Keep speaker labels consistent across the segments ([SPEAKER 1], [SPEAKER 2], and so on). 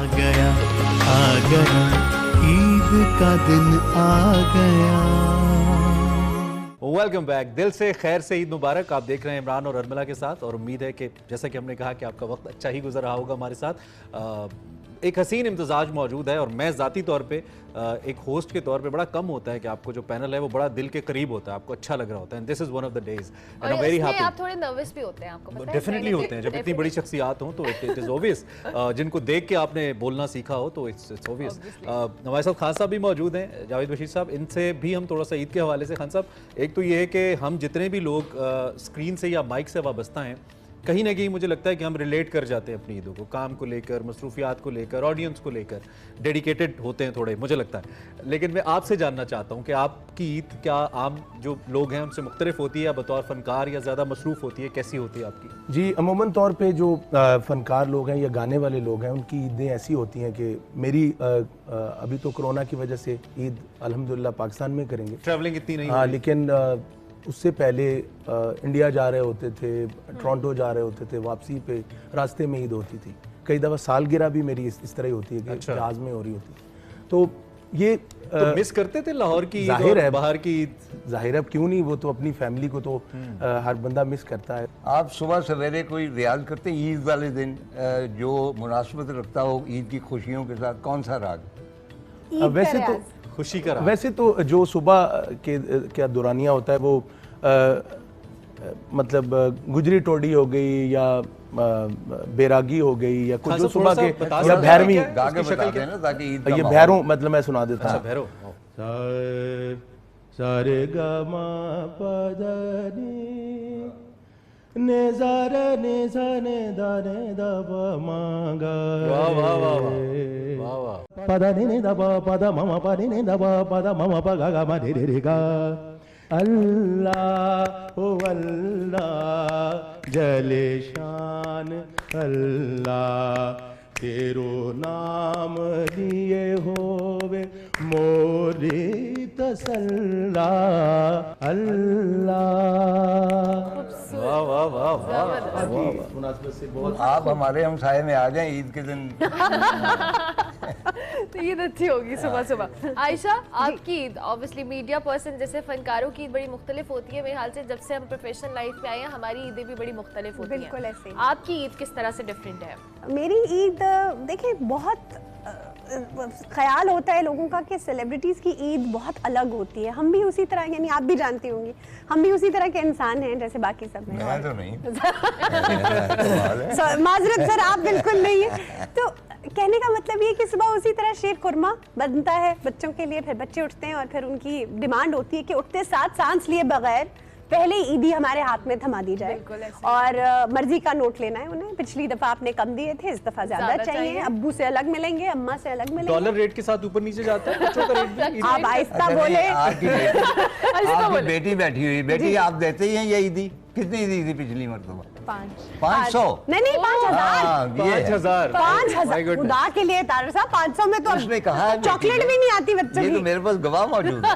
[SPEAKER 1] गया ईद का दिन आ गया।
[SPEAKER 2] Welcome back. दिल से खैर से ईद मुबारक। आप देख रहे हैं इमरान और अर्मिला के साथ, और उम्मीद है कि जैसा कि हमने कहा कि आपका वक्त अच्छा ही गुजर रहा होगा हमारे साथ। एक हसीन इम्तिजाज मौजूद है, और मैं ज़ाती तौर पे एक होस्ट के तौर पे बड़ा कम होता है कि आपको जो पैनल है वो बड़ा दिल के करीब होता है, आपको अच्छा लग रहा होता है। This is one of the days and I am very happy.
[SPEAKER 3] आप थोड़े नर्वस भी होते हैं, आपको पता है?
[SPEAKER 2] डेफिनेटली होते हैं, जब इतनी बड़ी शख्सियात हों तो इट इज़ ऑब्वियस। जिनको देख के आपने बोलना सीखा हो तो इट्स ऑब्वियस। हमारे साथ खान साहब भी मौजूद हैं, जावेद बशीर साहब। इनसे भी हम थोड़ा सा ईद के हवाले से, खान साहब, एक तो ये है कि हम जितने भी लोग स्क्रीन से या माइक से वाबस्ता हैं, कहीं ना कहीं मुझे लगता है कि हम रिलेट कर जाते हैं अपनी ईदों को, काम को लेकर, मसरूफियात को लेकर, ऑडियंस को लेकर डेडिकेटेड होते हैं थोड़े, मुझे लगता है। लेकिन मैं आपसे जानना चाहता हूं कि आपकी ईद क्या आम जो लोग हैं उनसे मुख्तलिफ होती है, या बतौर फ़नकार या ज़्यादा मसरूफ़ होती है, कैसी होती है आपकी?
[SPEAKER 4] जी, अमूमन तौर पे जो फ़नकार लोग हैं या गाने वाले लोग हैं, उनकी ईदें ऐसी होती हैं कि मेरी अभी तो कोरोना की वजह से ईद अल्हम्दुलिल्लाह पाकिस्तान में करेंगे,
[SPEAKER 2] ट्रैवलिंग इतनी नहीं।
[SPEAKER 4] हाँ, लेकिन उससे पहले इंडिया जा रहे होते थे, टोरंटो जा रहे होते थे, वापसी पे रास्ते में ईद होती थी। कई दफ़ा सालगिरह भी मेरी इस तरह ही होती है कि
[SPEAKER 2] अच्छा।
[SPEAKER 4] जहाज़ में हो रही होती है। तो ये
[SPEAKER 2] तो मिस करते थे लाहौर की ईद
[SPEAKER 4] जाहिर
[SPEAKER 2] और
[SPEAKER 4] है,
[SPEAKER 2] बाहर की ईद?
[SPEAKER 4] जाहिर है, क्यों नहीं, वो तो अपनी फैमिली को तो हर बंदा मिस करता है।
[SPEAKER 5] आप सुबह सवेरे कोई रियाज करते हैं ईद वाले दिन, जो मुनासबत रखता हो ईद की खुशियों के साथ? कौन सा राग?
[SPEAKER 4] वैसे तो
[SPEAKER 2] खुशी का राग।
[SPEAKER 4] वैसे तो जो सुबह के क्या दुरानिया होता है वो मतलब गुजरी टोडी हो गई या बैरागी हो गई या कुछ जो सुबह के, या भैरवी
[SPEAKER 5] गा के बताते हैं ना, ताकि ईद का
[SPEAKER 4] ये
[SPEAKER 5] माहौल।
[SPEAKER 4] भैरों, मतलब मैं सुना देता
[SPEAKER 2] अच्छा,
[SPEAKER 4] हूँ।
[SPEAKER 2] भैरो।
[SPEAKER 4] सारे गा मा पा दा ने जा रे ने जा ने दा पा मा गा
[SPEAKER 2] वाह वाह वाह वाह वाह वाह।
[SPEAKER 4] पदा ने दा पा दा मा पा ने दा पा दा मा पा गा गा मा रे रे गा। अल्लाह ओ अल्लाह जले शान अल्लाह, तेरो नाम लिए होवे मोरी तसल्ला अल्लाह।
[SPEAKER 2] वाह वाह वाह वाह।
[SPEAKER 4] मुनासिबत से बहुत
[SPEAKER 5] आप हमारे हमसाये में आ जाएं ईद के दिन।
[SPEAKER 3] तो ईद अच्छी होगी सुबह सुबह। आयशा, आपकी ईद ऑब्वियसली मीडिया पर्सन जैसे फनकारों की ईद बड़ी मुख्तलिफ होती है। मेरे ख्याल से जब से हम प्रोफेशनल लाइफ में आए हैं, हमारी ईदें भी बड़ी मुख्तलिफ होती हैं।
[SPEAKER 6] बिल्कुल ऐसे ही।
[SPEAKER 3] आपकी ईद किस तरह से डिफरेंट है?
[SPEAKER 6] मेरी ईद देखिए, बहुत ख्याल होता है लोगों का कि सेलिब्रिटीज़ की ईद बहुत अलग होती है। हम भी उसी तरह, यानी आप भी जानती होंगी, हम भी उसी तरह के इंसान हैं जैसे बाकी सब हैं।
[SPEAKER 5] मैं तो नहीं।
[SPEAKER 6] माजरत सर, आप बिल्कुल नहीं है। तो कहने का मतलब ये कि सुबह उसी तरह शीर खुरमा बनता है बच्चों के लिए, फिर बच्चे उठते हैं और फिर उनकी डिमांड होती है कि उठते साथ सांस लिए बगैर पहले ईदी हमारे हाथ में थमा दी जाए, और मर्जी का नोट लेना है उन्हें। पिछली दफा आपने कम दिए थे, इस दफा ज्यादा चाहिए। अब्बू से अलग मिलेंगे, अम्मा से अलग मिलेंगे।
[SPEAKER 2] डॉलर रेट के साथ ऊपर नीचे जाता है बच्चों का रेट भी?
[SPEAKER 6] आप आहिस्ता बोले।
[SPEAKER 5] आपकी बेटी बैठी हुई, बेटी आप देते ही हैं ये ईदी? कितनी दी थी पिछली मरतबा? 500?
[SPEAKER 6] नहीं 5000।
[SPEAKER 2] 5000।
[SPEAKER 6] 5000 खुदा के लिए तार साहब, 500 में तो
[SPEAKER 5] उसने कहा है
[SPEAKER 6] चॉकलेट भी नहीं आती बच्चों
[SPEAKER 5] ये तो
[SPEAKER 6] की।
[SPEAKER 5] मेरे पास गवाह मौजूद है।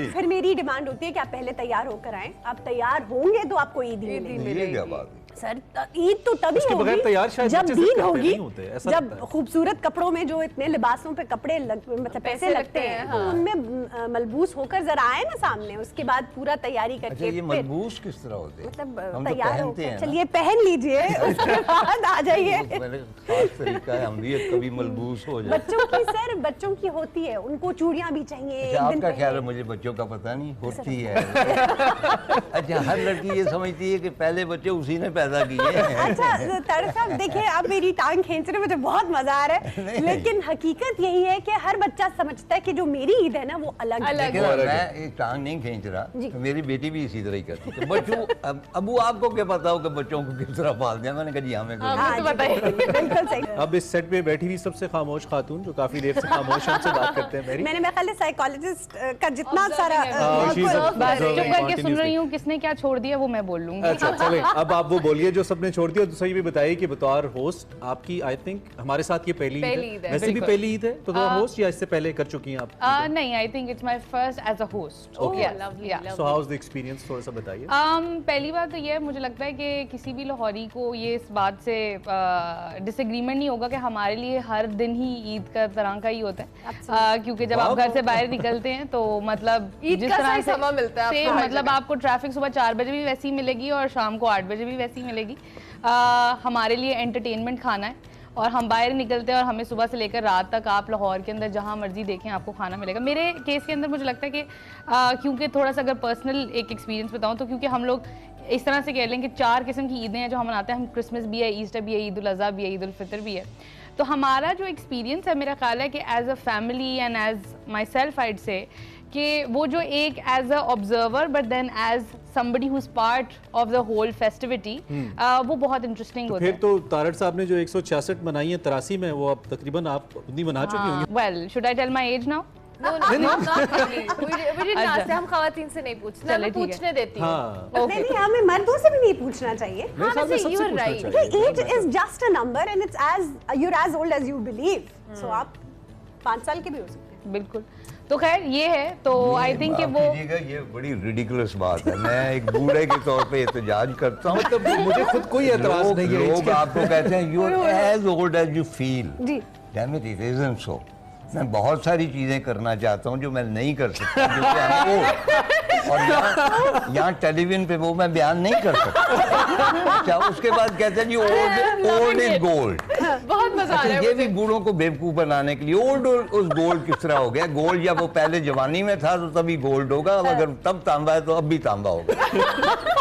[SPEAKER 6] फिर मेरी डिमांड होती है कि आप पहले तैयार होकर आएं। आप तैयार होंगे तो आपको ईद मिलेगी।
[SPEAKER 5] ये क्या बात है?
[SPEAKER 6] सर, ईद तो तभी
[SPEAKER 2] उसके बगैर
[SPEAKER 6] होगी
[SPEAKER 2] तैयार शायद
[SPEAKER 6] जब
[SPEAKER 2] बच्चे
[SPEAKER 6] दीन
[SPEAKER 2] ज़िक्र पे
[SPEAKER 6] होगी,
[SPEAKER 2] नहीं होते, ऐसा लगता
[SPEAKER 6] जब
[SPEAKER 2] है।
[SPEAKER 6] खूबसूरत कपड़ों में जो इतने लिबासों पे कपड़े मतलब पैसे लगते हैं, तो उनमें मलबूस होकर जरा आए ना सामने, उसके बाद पूरा तैयारी
[SPEAKER 5] अच्छा,
[SPEAKER 6] करके
[SPEAKER 5] ये
[SPEAKER 6] फिर
[SPEAKER 5] मलबूस किस तरह होते हैं?
[SPEAKER 6] मतलब
[SPEAKER 5] हम तो
[SPEAKER 6] तैयार
[SPEAKER 5] पहनते
[SPEAKER 6] होकर
[SPEAKER 5] हैं ना।
[SPEAKER 6] चलिए पहन लीजिए, उसके बाद आ जाइए।
[SPEAKER 5] तो मेरे खास तरीका है, हम भी कभी मलबूस हो जाए।
[SPEAKER 6] बच्चों की सर, बच्चों की होती है, उनको चूड़ियां भी चाहिए।
[SPEAKER 5] अच्छा, आपका ख्याल है, मुझे बच्चों का पता नहीं, होती है। अच्छा, हर लड़की ये समझती है कि पहले बच्चे उसी ने पैदा किए हैं।
[SPEAKER 6] अच्छा तारक साहब, देखिए आप मेरी टांग खींच रहे हैं, मुझे बहुत मजा आ रहा है। लेकिन हकीकत यही है कि हर बच्चा समझता है कि जो मेरी ईद है ना वो अलग है।
[SPEAKER 5] लेकिन मैं एक टांग नहीं खींच रहा, तो मेरी बेटी भी इसी तरह ही करती है। बच्चों, अबू आपको क्या पता हो कि बच्चों को किस तरह पाल दिया? मैंने कहा जी हमें
[SPEAKER 6] हाँ जी, बिल्कुल सही।
[SPEAKER 2] अब इस सेट पे बैठी हुई सबसे खामोश खातून जो काफी देर से खामोश है, उनसे बात करते हैं। मेरी
[SPEAKER 6] मैंने मेरे ख्याल से साइकोलॉजिस्ट का जितना सारा
[SPEAKER 7] बस चुप करके सुन रही हूँ, किसने क्या छोड़ दिया वो मैं बोल लूंगी।
[SPEAKER 2] अच्छा चलें, अब आप वो बोलिए जो सबने छोड़ दिया। दूसरा ये भी बताइए कि बतौर होस्ट आपकी, आई थिंक हमारे साथ ये पहली ईद है। वैसे भी पहली ईद है तो होस्ट, या इससे पहले कर चुकी हैं आप?
[SPEAKER 7] नहीं, I think it's my first as a host.
[SPEAKER 2] So how is the experience, थोड़ा सा बताइए।
[SPEAKER 7] पहली बात तो ये है, मुझे लगता है कि किसी भी लाहौरी को ये इस बात से डिसएग्रीमेंट नहीं नहीं होगा कि हमारे लिए हर दिन ही ईद का तरह का ही होता है, क्योंकि जब आप घर से बाहर निकलते हैं तो मतलब
[SPEAKER 3] ईद
[SPEAKER 7] जिस
[SPEAKER 3] का
[SPEAKER 7] तरह
[SPEAKER 3] सही
[SPEAKER 7] से
[SPEAKER 3] समय मिलता है आपको
[SPEAKER 7] सेम,
[SPEAKER 3] हर
[SPEAKER 7] मतलब
[SPEAKER 3] जगह।
[SPEAKER 7] आपको ट्रैफिक सुबह 4 बजे भी वैसी ही मिलेगी और शाम को 8 बजे भी वैसी ही मिलेगी। हमारे लिए एंटरटेनमेंट खाना है और हम बाहर निकलते हैं और हमें सुबह से लेकर रात तक आप लाहौर के अंदर जहाँ मर्जी देखें आपको खाना मिलेगा। मेरे केस के अंदर मुझे लगता है कि क्योंकि थोड़ा सा अगर पर्सनल एक एक्सपीरियंस बताऊँ तो क्योंकि हम लोग इस तरह से कह लें कि 4 किस्म की ईदें हैं जो हम मनाते हैं। हम क्रिसमस भी है, ईस्टर भी है, ईद उल अज़हा भी है, ईद उल फितर भी है। तो हमारा जो एक्सपीरियंस है मेरा ख्याल है कि as a family and as myself I'd say कि वो जो एक as a observer but then as somebody who's part of the whole festivity वो बहुत इंटरेस्टिंग होता है।
[SPEAKER 2] फिर तो तारड़ साहब ने जो 166 मनाई है 83 में, वो अब तकरीबन आप उतनी मना चुकी होंगी।
[SPEAKER 7] Well should I tell my age now?
[SPEAKER 3] No, not really. We didn't ask them, हम खवातीन से नहीं पूछते,
[SPEAKER 7] चलिए,
[SPEAKER 3] मैं
[SPEAKER 7] ठीक है।
[SPEAKER 3] पूछने देती हूँ।
[SPEAKER 2] हाँ,
[SPEAKER 6] नहीं नहीं, हमें मर्दों से भी नहीं पूछना चाहिए।
[SPEAKER 3] हाँ, वैसे you are right.
[SPEAKER 6] क्योंकि age is just a number and it's as you're as old as you believe. So आप 5 साल के भी हो सकते हैं।
[SPEAKER 7] बिल्कुल। तो खैर ये है, तो आई थिंक कि वो
[SPEAKER 5] ये बड़ी रिडिकुलस बात है। मैं एक बूढ़े के तौर पे एहतजाज करता हूँ।
[SPEAKER 2] मतलब मुझे खुद कोई एतराज नहीं है।
[SPEAKER 5] लोग आपको कहते हैं you are as old as you feel.
[SPEAKER 6] जी।
[SPEAKER 5] Damn it, it isn't so. मैं बहुत सारी चीजें करना चाहता हूँ जो मैं नहीं कर सकता, क्योंकि I'm old। और यहाँ टेलीविजन पे वो मैं बयान नहीं कर सकता। अच्छा, उसके बाद कहते हैं जी ओल्ड इज गोल्ड।
[SPEAKER 3] बहुत मजा आ रहा है
[SPEAKER 5] ये भी बूढ़ों को बेवकूफ बनाने के लिए ओल्ड उस गोल्ड किस तरह हो गया? गोल्ड जब वो पहले जवानी में था तो तभी गोल्ड होगा, अब अगर तब तांबा है तो अब भी तांबा होगा।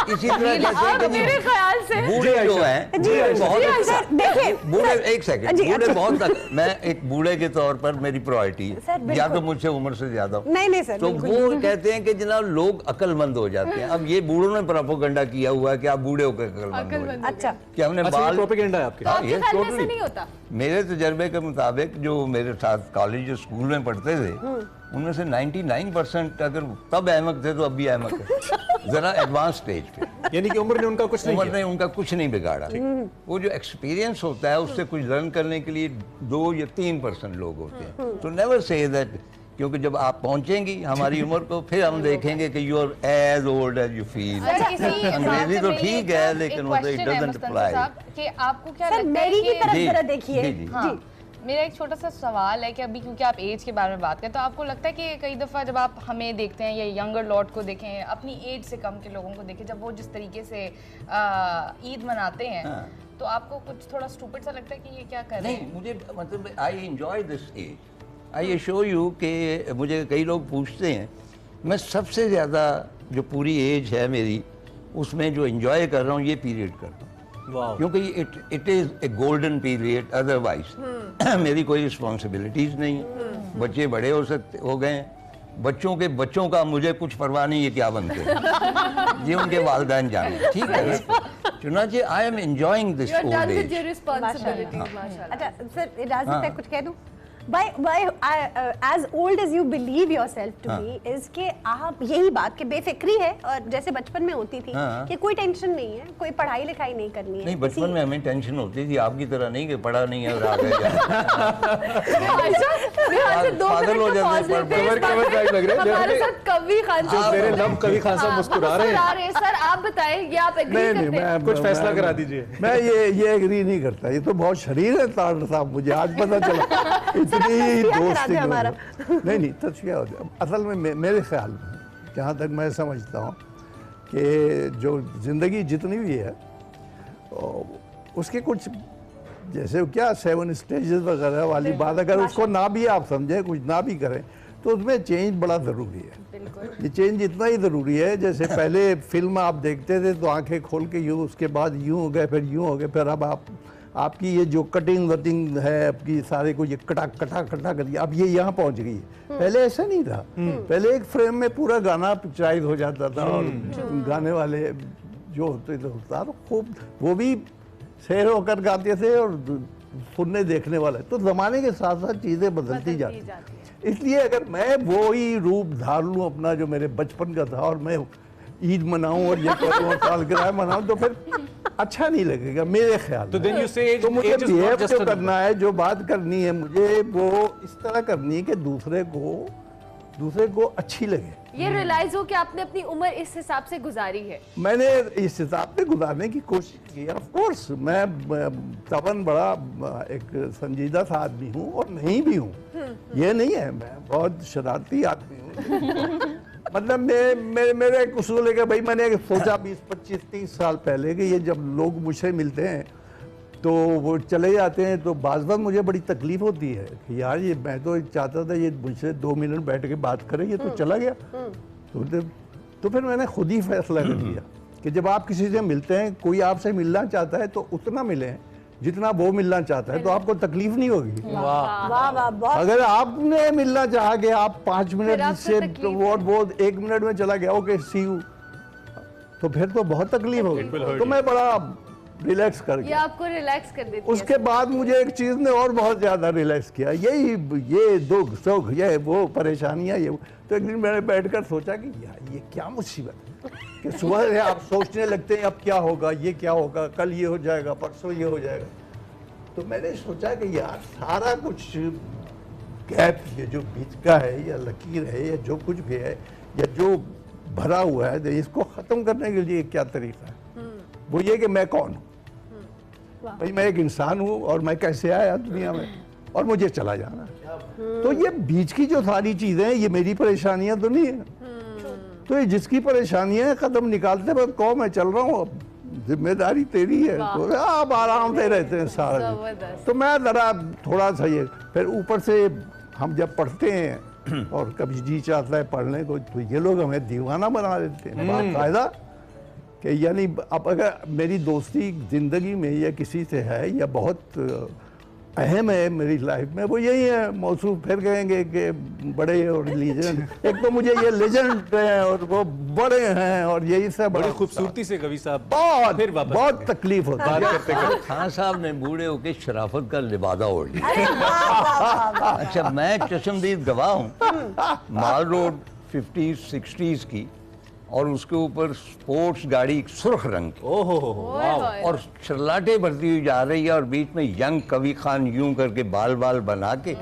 [SPEAKER 5] इसी तरह जैसे
[SPEAKER 3] मेरे ख्याल से
[SPEAKER 5] बूढ़े जो हैं बहुत
[SPEAKER 6] देखिए
[SPEAKER 5] बूढ़े, एक सेकंड, बूढ़े बहुत, मैं एक बूढ़े के तौर पर मेरी प्रायोरिटी
[SPEAKER 6] सर,
[SPEAKER 5] है,
[SPEAKER 6] बिल्कुल।
[SPEAKER 5] या तो मुझसे उम्र से ज्यादा हो।
[SPEAKER 6] नहीं सर,
[SPEAKER 5] तो
[SPEAKER 6] बिल्कुल।
[SPEAKER 5] वो कहते हैं कि जनाब लोग अक्लमंद हो जाते हैं। अब ये बूढ़ों ने प्रोपेगेंडा किया हुआ है कि आप बूढ़े होकर अक्लमंद हो जाए।
[SPEAKER 6] अच्छा,
[SPEAKER 5] कि हमने
[SPEAKER 2] अच्छा, ये
[SPEAKER 5] बाल
[SPEAKER 2] प्रोपेगेंडा है आपके?
[SPEAKER 5] हाँ,
[SPEAKER 3] आपके
[SPEAKER 5] ये
[SPEAKER 3] ख्याल में ऐसा
[SPEAKER 5] totally।
[SPEAKER 3] नहीं होता?
[SPEAKER 5] मेरे तजर्बे के मुताबिक जो मेरे साथ कॉलेज स्कूल में पढ़ते थे उनमें से 99% अगर तब अहमक थे तो अब भी अहमक है, जरा एडवांस स्टेज पे।
[SPEAKER 2] यानी कि उम्र ने उनका कुछ नहीं
[SPEAKER 5] उम्र
[SPEAKER 2] किया।
[SPEAKER 5] ने उनका कुछ नहीं बिगाड़ा। वो जो एक्सपीरियंस होता है उससे कुछ लर्न करने के लिए 2 या 3% लोग होते हैं। तो नेवर से दैट, क्योंकि जब आप पहुंचेंगी हमारी उम्र को फिर हम देखेंगे कि you are as old as you feel. अंग्रेजी तो ठीक है लेकिन वो इट डजंट अप्लाई।
[SPEAKER 7] कि आपको क्या
[SPEAKER 6] सर
[SPEAKER 7] लगता है
[SPEAKER 6] मेरी की
[SPEAKER 7] कि
[SPEAKER 6] तरफ
[SPEAKER 5] जी,
[SPEAKER 6] जरा देखिए।
[SPEAKER 5] जी, जी।
[SPEAKER 7] हाँ, मेरा एक छोटा सा सवाल है कि अभी क्योंकि आप एज के बारे में बात करें तो आपको लगता है कि कई दफ़ा जब आप हमें देखते हैं या यंगर लॉट को देखें, अपनी एज से कम के लोगों को देखें, जब वो जिस तरीके से ईद मनाते हैं तो आपको कुछ थोड़ा स्टूपिड सा लगता है कि ये क्या कर रहे हैं?
[SPEAKER 5] नहीं, मुझे मतलब I enjoy this age. I assure you कि मुझे कई लोग पूछते हैं, मैं सबसे ज़्यादा जो पूरी एज है मेरी उसमें जो एंजॉय कर रहा हूँ ये पीरियड कर रहा हूँ,
[SPEAKER 2] वाह।
[SPEAKER 5] क्योंकि it is a golden period. Otherwise मेरी कोई रिस्पॉन्सिबिलिटीज़ नहीं है, बच्चे बड़े हो गए हैं, बच्चों का मुझे कुछ परवाह नहीं है क्या बनते हैं, ये उनके वालिदैन जाने, ठीक है ना? चुनाचे I am enjoying this
[SPEAKER 3] You're
[SPEAKER 5] old
[SPEAKER 3] done with
[SPEAKER 5] age.
[SPEAKER 3] your responsibilities, माशाल्लाह।
[SPEAKER 6] अच्छा सर, इजाजत है कुछ कह दूं? By as old as you believe yourself to be is कि आप यही बात कि बेफिक्री है और जैसे बचपन में होती थी कि कोई टेंशन नहीं है, कोई पढ़ाई लिखाई नहीं करनी है।
[SPEAKER 5] नहीं, बचपन में हमें टेंशन होती थी, आपकी तरह नहीं कि पढ़ा नहीं है और आ गए। पागल हो जाते हैं,
[SPEAKER 2] कवर टाइप लग रहे हैं।
[SPEAKER 3] हमारे साथ कवि खान
[SPEAKER 2] जो मेरे लब कवि खान साहब मुस्कुरा रहे हैं।
[SPEAKER 3] सर आप बताएं, ये आप एग्री
[SPEAKER 4] नहीं
[SPEAKER 3] करते हैं?
[SPEAKER 4] मैं
[SPEAKER 2] कुछ फैसला करा दीजिए।
[SPEAKER 4] मैं ये एग्री नहीं करता। ये तो बहुत शरीर है ताड़ साहब, मुझे आज पता चला। इतनी दोस्ती
[SPEAKER 6] हमारा।
[SPEAKER 4] नहीं तस्वीर हो जाए। असल में मेरे ख्याल में जहाँ तक मैं समझता हूँ कि जो ज़िंदगी जितनी भी है उसके कुछ जैसे क्या 7 स्टेजेस वगैरह वाली बात, अगर उसको ना भी आप समझें, कुछ ना भी करें, तो उसमें चेंज बड़ा ज़रूरी है। ये चेंज इतना ही ज़रूरी है, जैसे पहले फिल्म आप देखते थे तो आंखें खोल के यूँ, उसके बाद यूँ हो गए, फिर यूँ हो गए, फिर अब आपकी ये जो कटिंग वटिंग है आपकी सारे को ये कटा करिए, अब ये यहाँ पहुँच गई है। पहले ऐसा नहीं था। पहले एक फ्रेम में पूरा गाना पिक्चराइज हो जाता था और गाने वाले जो होते थे तो खूब वो भी शेर होकर गाते थे और सुनने देखने वाले। तो ज़माने के साथ साथ चीज़ें बदलती जाती हैं। इसलिए अगर मैं वो ही रूप धार लूँ अपना जो मेरे बचपन का था और मैं ईद मनाऊं और ये करूं और सालगिरह मनाऊं तो फिर अच्छा नहीं लगेगा मेरे ख्याल।
[SPEAKER 2] तो then you say
[SPEAKER 4] तो मुझे
[SPEAKER 2] age is not
[SPEAKER 4] behave
[SPEAKER 2] just
[SPEAKER 4] जो
[SPEAKER 2] a number.
[SPEAKER 4] करना है, जो बात करनी है, मुझे वो इस तरह करनी है कि दूसरे को अच्छी लगे।
[SPEAKER 3] ये रियलाइज हो कि आपने अपनी उम्र इस हिसाब से गुजारी है?
[SPEAKER 4] मैंने इस हिसाब से गुजारने की कोशिश की। ऑफ कोर्स मैं तबन बड़ा एक संजीदा सा आदमी हूँ और नहीं भी हूँ, ये नहीं है, मैं बहुत शरारती आदमी हूँ। मतलब मेरे एक उसूल है कि भाई मैंने सोचा 20, 25, 30 साल पहले कि ये जब लोग मुझसे मिलते हैं तो वो चले जाते हैं तो बाज़ बात मुझे बड़ी तकलीफ होती है कि यार ये मैं तो चाहता था ये मुझसे 2 मिनट बैठ के बात करे, ये तो चला गया। तो फिर मैंने खुद ही फैसला कर लिया कि जब आप किसी से मिलते हैं, कोई आपसे मिलना चाहता है तो उतना मिलें जितना वो मिलना चाहता है, तो आपको तकलीफ नहीं होगी।
[SPEAKER 6] वाह वाह बहुत।
[SPEAKER 4] अगर आपने मिलना चाहा कि आप 5 मिनट से वो 1 मिनट में चला गया, ओके सी यू, तो फिर तो बहुत तकलीफ होगी। तो मैं बड़ा रिलैक्स कर
[SPEAKER 3] ये
[SPEAKER 4] गया।
[SPEAKER 3] आपको रिलैक्स कर देती है।
[SPEAKER 4] उसके बाद मुझे एक चीज़ ने और बहुत ज़्यादा रिलैक्स किया, ये दुख सुख, ये वो परेशानियाँ, ये वो। तो एक दिन मैंने बैठकर सोचा कि यार ये क्या मुसीबत है कि सुबह से आप सोचने लगते हैं अब क्या होगा, ये क्या होगा, कल ये हो जाएगा, परसों ये हो जाएगा। तो मैंने सोचा कि यार सारा कुछ गैप, ये जो बीच का है या लकीर है या जो कुछ भी है या जो भरा हुआ है, तो इसको ख़त्म करने के लिए क्या तरीका है? वो ये कि मैं कौन हूँ, भाई मैं एक इंसान हूँ और मैं कैसे आया दुनिया में और मुझे चला जाना है। तो ये बीच की जो सारी चीज़ें हैं ये मेरी परेशानियां तो नहीं है। तो ये जिसकी परेशानियां हैं कदम निकालते वक्त कहो मैं चल रहा हूँ, अब जिम्मेदारी तेरी है, तो आप आराम से रहते हैं सारा दिन। तो मैं ज़रा थोड़ा सा ये फिर ऊपर से हम जब पढ़ते हैं और कभी जी चाहता है पढ़ने को, तो ये लोग हमें दीवाना बना देते हैं बाकायदा कि यानी अब अगर मेरी दोस्ती ज़िंदगी में या किसी से है या बहुत अहम है मेरी लाइफ में, वो यही है मौसूफ। फिर कहेंगे कि बड़े और लीजेंड, एक तो मुझे ये लेजेंड हैं और वो बड़े हैं और यही सब
[SPEAKER 2] बड़ी खूबसूरती से कवि साहब
[SPEAKER 4] बहुत बहुत तकलीफ होती है।
[SPEAKER 5] खान साहब ने बूढ़े होके शराफत का लिबादा ओढ़ लिया। अच्छा, मैं चश्मदीद गवाह हूँ, माल रोड 50s 60s की, और उसके ऊपर स्पोर्ट्स गाड़ी सुर्ख रंग की, और शर्लाटे बढ़ती हुई जा रही है और बीच में यंग कवि खान यूं करके बाल बाल बना के,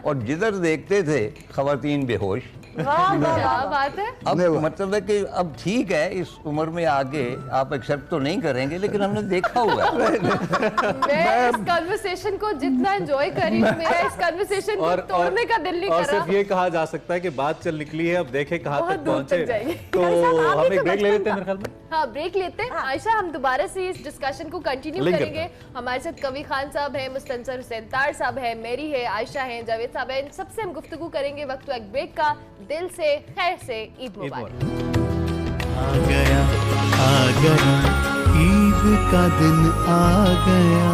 [SPEAKER 5] और जिधर देखते थे खवातीन बेहोश।
[SPEAKER 3] क्या बात है।
[SPEAKER 5] अब मतलब है कि अब ठीक है, इस उम्र में आके आप एक्सेप्ट तो नहीं करेंगे, लेकिन हमने देखा हुआ है।
[SPEAKER 3] मैं इस कन्वर्सेशन को जितना एंजॉय करी हूं, मेरा इस कन्वर्सेशन को तोड़ने का दिल नहीं कर रहा।
[SPEAKER 2] और सिर्फ ये कहा जा सकता है कि बात चल निकली है, अब देखें कहाँ तक पहुंचे। तो हम एक ब्रेक ले लेते हैं मेरे ख्याल में।
[SPEAKER 3] हाँ, ब्रेक लेते हैं। आयशा, हम दोबारा से इस डिस्कशन को कंटिन्यू करेंगे। हमारे साथ कवि खान साहब हैं, मुस्तंसर हुसैन तार साहब हैं, मेरी है, आयशा हैं, जावेद साहब हैं, इन सबसे हम गुफ्तगू करेंगे। वक्त एक ब्रेक का। दिल से खैर से ईद मुबारक।
[SPEAKER 1] आ गया ईद का दिन आ गया।